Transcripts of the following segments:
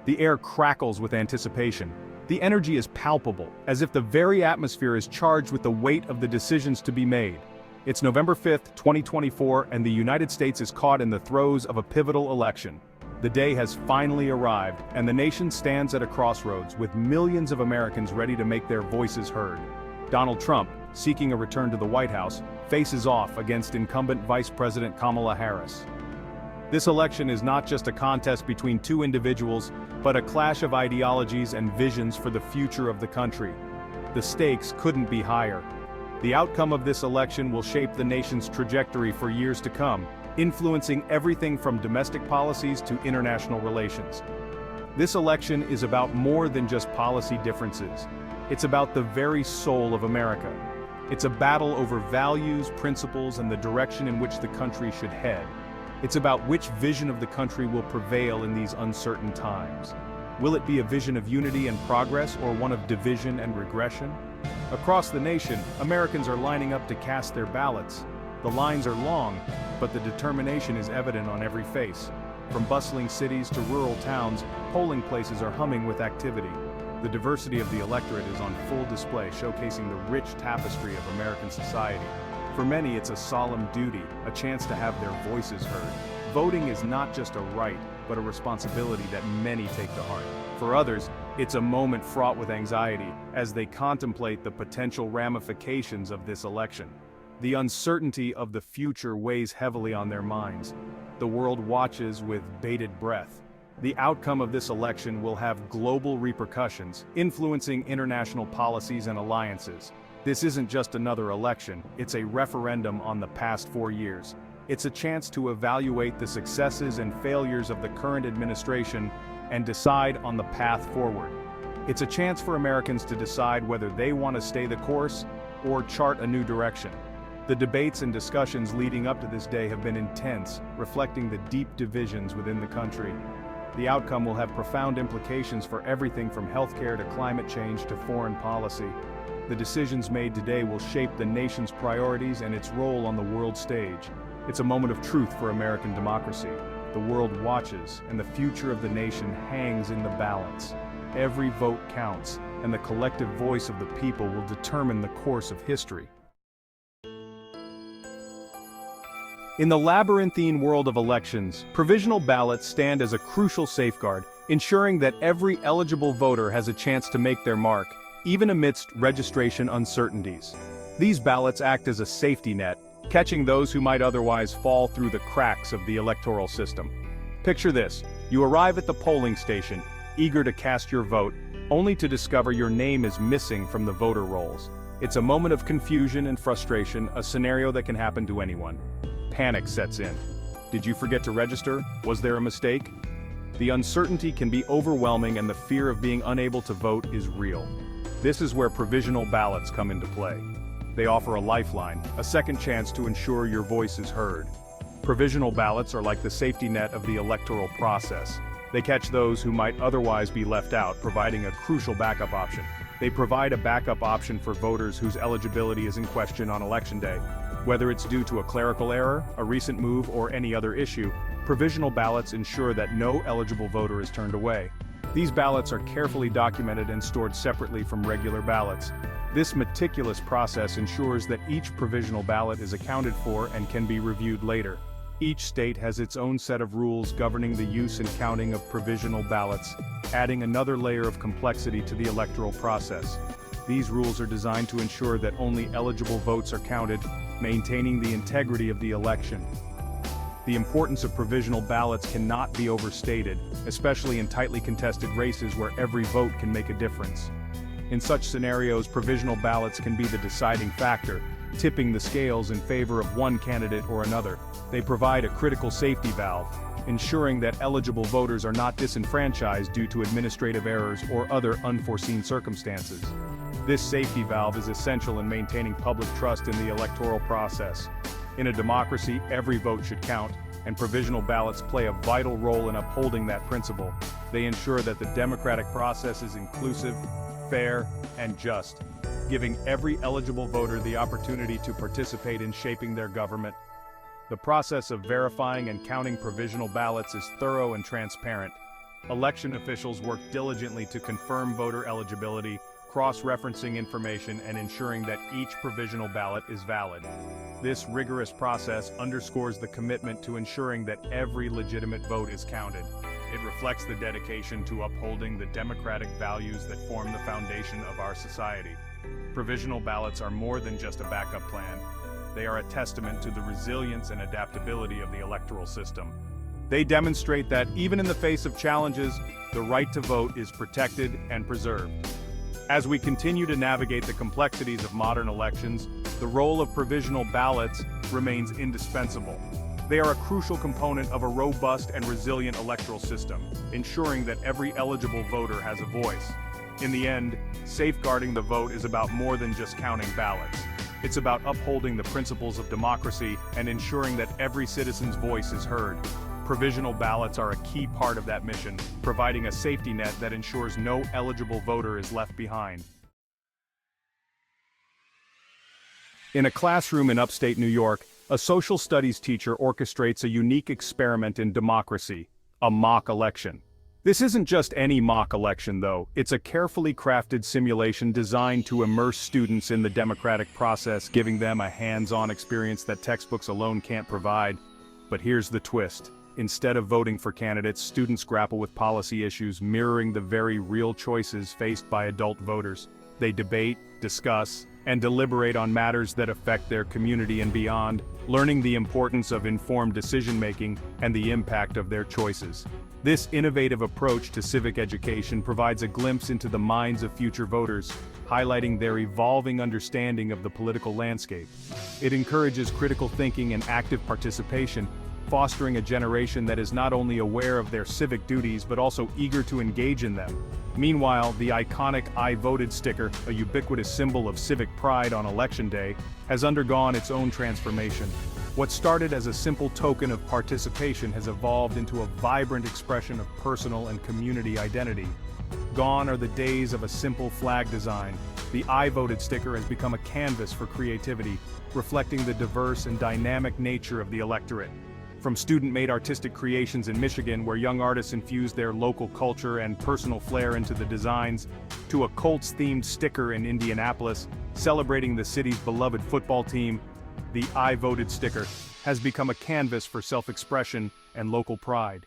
The air crackles with anticipation. The energy is palpable, as if the very atmosphere is charged with the weight of the decisions to be made. It's November 5th, 2024, and the United States is caught in the throes of a pivotal election. The day has finally arrived, and the nation stands at a crossroads with millions of Americans ready to make their voices heard. Donald Trump, seeking a return to the White House, faces off against incumbent Vice President Kamala Harris. This election is not just a contest between two individuals, but a clash of ideologies and visions for the future of the country. The stakes couldn't be higher. The outcome of this election will shape the nation's trajectory for years to come, influencing everything from domestic policies to international relations. This election is about more than just policy differences. It's about the very soul of America. It's a battle over values, principles, and the direction in which the country should head. It's about which vision of the country will prevail in these uncertain times. Will it be a vision of unity and progress, or one of division and regression? Across the nation, Americans are lining up to cast their ballots. The lines are long, but the determination is evident on every face. From bustling cities to rural towns, polling places are humming with activity. The diversity of the electorate is on full display, showcasing the rich tapestry of American society. For many, it's a solemn duty, a chance to have their voices heard. Voting is not just a right, but a responsibility that many take to heart. For others, it's a moment fraught with anxiety, as they contemplate the potential ramifications of this election. The uncertainty of the future weighs heavily on their minds. The world watches with bated breath. The outcome of this election will have global repercussions, influencing international policies and alliances. This isn't just another election, it's a referendum on the past 4 years. It's a chance to evaluate the successes and failures of the current administration and decide on the path forward. It's a chance for Americans to decide whether they want to stay the course or chart a new direction. The debates and discussions leading up to this day have been intense, reflecting the deep divisions within the country. The outcome will have profound implications for everything from healthcare to climate change to foreign policy. The decisions made today will shape the nation's priorities and its role on the world stage. It's a moment of truth for American democracy. The world watches, and the future of the nation hangs in the balance. Every vote counts, and the collective voice of the people will determine the course of history. In the labyrinthine world of elections, provisional ballots stand as a crucial safeguard, ensuring that every eligible voter has a chance to make their mark, even amidst registration uncertainties. These ballots act as a safety net, catching those who might otherwise fall through the cracks of the electoral system. Picture this: you arrive at the polling station, eager to cast your vote, only to discover your name is missing from the voter rolls. It's a moment of confusion and frustration, a scenario that can happen to anyone. Panic sets in. Did you forget to register? Was there a mistake? The uncertainty can be overwhelming, and the fear of being unable to vote is real. This is where provisional ballots come into play. They offer a lifeline, a second chance to ensure your voice is heard. Provisional ballots are like the safety net of the electoral process. They catch those who might otherwise be left out, providing a crucial backup option. They provide a backup option for voters whose eligibility is in question on Election Day. Whether it's due to a clerical error, a recent move, or any other issue, provisional ballots ensure that no eligible voter is turned away. These ballots are carefully documented and stored separately from regular ballots. This meticulous process ensures that each provisional ballot is accounted for and can be reviewed later. Each state has its own set of rules governing the use and counting of provisional ballots, adding another layer of complexity to the electoral process. These rules are designed to ensure that only eligible votes are counted, maintaining the integrity of the election. The importance of provisional ballots cannot be overstated, especially in tightly contested races where every vote can make a difference. In such scenarios, provisional ballots can be the deciding factor, tipping the scales in favor of one candidate or another. They provide a critical safety valve, ensuring that eligible voters are not disenfranchised due to administrative errors or other unforeseen circumstances. This safety valve is essential in maintaining public trust in the electoral process. In a democracy, every vote should count, and provisional ballots play a vital role in upholding that principle. They ensure that the democratic process is inclusive, fair, and just, giving every eligible voter the opportunity to participate in shaping their government. The process of verifying and counting provisional ballots is thorough and transparent. election officials work diligently to confirm voter eligibility, cross-referencing information and ensuring that each provisional ballot is valid. This rigorous process underscores the commitment to ensuring that every legitimate vote is counted. It reflects the dedication to upholding the democratic values that form the foundation of our society. Provisional ballots are more than just a backup plan. They are a testament to the resilience and adaptability of the electoral system. They demonstrate that even in the face of challenges, the right to vote is protected and preserved. As we continue to navigate the complexities of modern elections, the role of provisional ballots remains indispensable. They are a crucial component of a robust and resilient electoral system, ensuring that every eligible voter has a voice. In the end, safeguarding the vote is about more than just counting ballots. It's about upholding the principles of democracy and ensuring that every citizen's voice is heard. Provisional ballots are a key part of that mission, providing a safety net that ensures no eligible voter is left behind. In a classroom in upstate New York, a social studies teacher orchestrates a unique experiment in democracy, a mock election. This isn't just any mock election, though. It's a carefully crafted simulation designed to immerse students in the democratic process, giving them a hands-on experience that textbooks alone can't provide. But here's the twist. Instead of voting for candidates, students grapple with policy issues mirroring the very real choices faced by adult voters. They debate, discuss, and deliberate on matters that affect their community and beyond, learning the importance of informed decision-making and the impact of their choices. This innovative approach to civic education provides a glimpse into the minds of future voters, highlighting their evolving understanding of the political landscape. It encourages critical thinking and active participation, fostering a generation that is not only aware of their civic duties but also eager to engage in them. Meanwhile, the iconic "I voted" sticker, a ubiquitous symbol of civic pride on Election Day, has undergone its own transformation. What started as a simple token of participation has evolved into a vibrant expression of personal and community identity. Gone are the days of a simple flag design. The "I voted" sticker has become a canvas for creativity, reflecting the diverse and dynamic nature of the electorate. From student-made artistic creations in Michigan, where young artists infuse their local culture and personal flair into the designs, to a Colts-themed sticker in Indianapolis, celebrating the city's beloved football team, the "I voted" sticker has become a canvas for self-expression and local pride.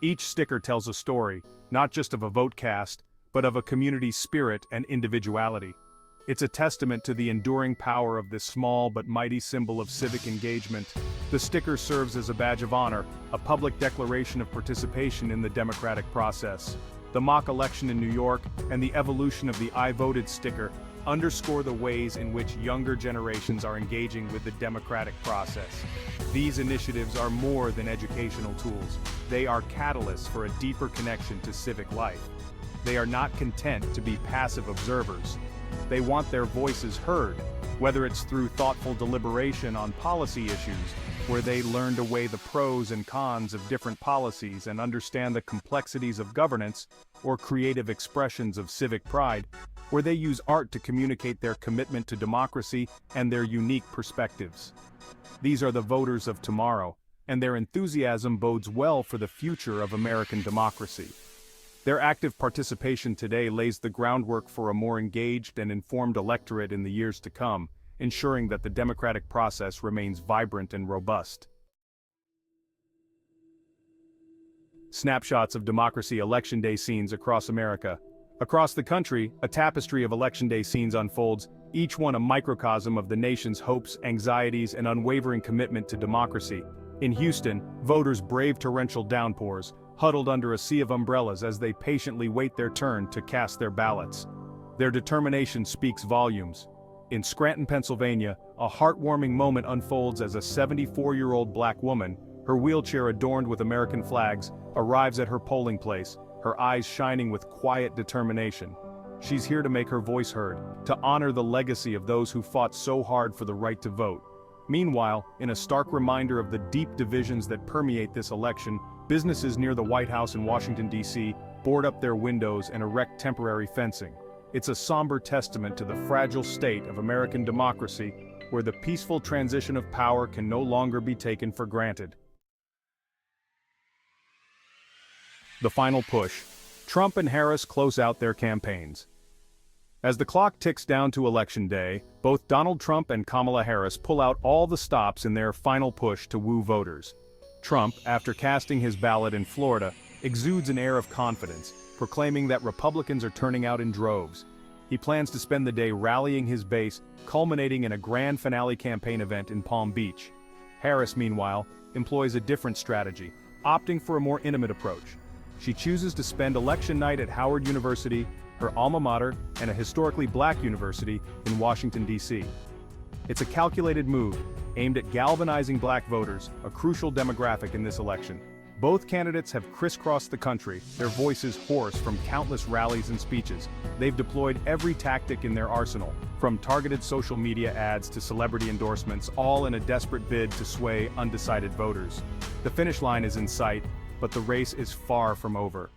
Each sticker tells a story, not just of a vote cast, but of a community's spirit and individuality. It's a testament to the enduring power of this small but mighty symbol of civic engagement. The sticker serves as a badge of honor, a public declaration of participation in the democratic process. The mock election in New York and the evolution of the "I voted" sticker underscore the ways in which younger generations are engaging with the democratic process. These initiatives are more than educational tools. They are catalysts for a deeper connection to civic life. They are not content to be passive observers. They want their voices heard, whether it's through thoughtful deliberation on policy issues, where they learn to weigh the pros and cons of different policies and understand the complexities of governance, or creative expressions of civic pride, where they use art to communicate their commitment to democracy and their unique perspectives. These are the voters of tomorrow, and their enthusiasm bodes well for the future of American democracy. Their active participation today lays the groundwork for a more engaged and informed electorate in the years to come, ensuring that the democratic process remains vibrant and robust. Snapshots of democracy Election Day scenes across America. Across the country, a tapestry of Election Day scenes unfolds, each one a microcosm of the nation's hopes, anxieties, and unwavering commitment to democracy. In Houston, voters brave torrential downpours, huddled under a sea of umbrellas as they patiently wait their turn to cast their ballots. Their determination speaks volumes. In Scranton, Pennsylvania, a heartwarming moment unfolds as a 74-year-old black woman, her wheelchair adorned with American flags, arrives at her polling place, her eyes shining with quiet determination. She's here to make her voice heard, to honor the legacy of those who fought so hard for the right to vote. Meanwhile, in a stark reminder of the deep divisions that permeate this election, businesses near the White House in Washington, D.C., board up their windows and erect temporary fencing. It's a somber testament to the fragile state of American democracy, where the peaceful transition of power can no longer be taken for granted. The final push. Trump and Harris close out their campaigns. As the clock ticks down to Election Day, both Donald Trump and Kamala Harris pull out all the stops in their final push to woo voters. Trump, after casting his ballot in Florida, exudes an air of confidence, proclaiming that Republicans are turning out in droves. He plans to spend the day rallying his base, culminating in a grand finale campaign event in Palm Beach. Harris, meanwhile, employs a different strategy, opting for a more intimate approach. She chooses to spend election night at Howard University, her alma mater, and a historically black university in Washington, D.C. It's a calculated move, aimed at galvanizing black voters, a crucial demographic in this election. Both candidates have crisscrossed the country, their voices hoarse from countless rallies and speeches. They've deployed every tactic in their arsenal, from targeted social media ads to celebrity endorsements, all in a desperate bid to sway undecided voters. The finish line is in sight, but the race is far from over.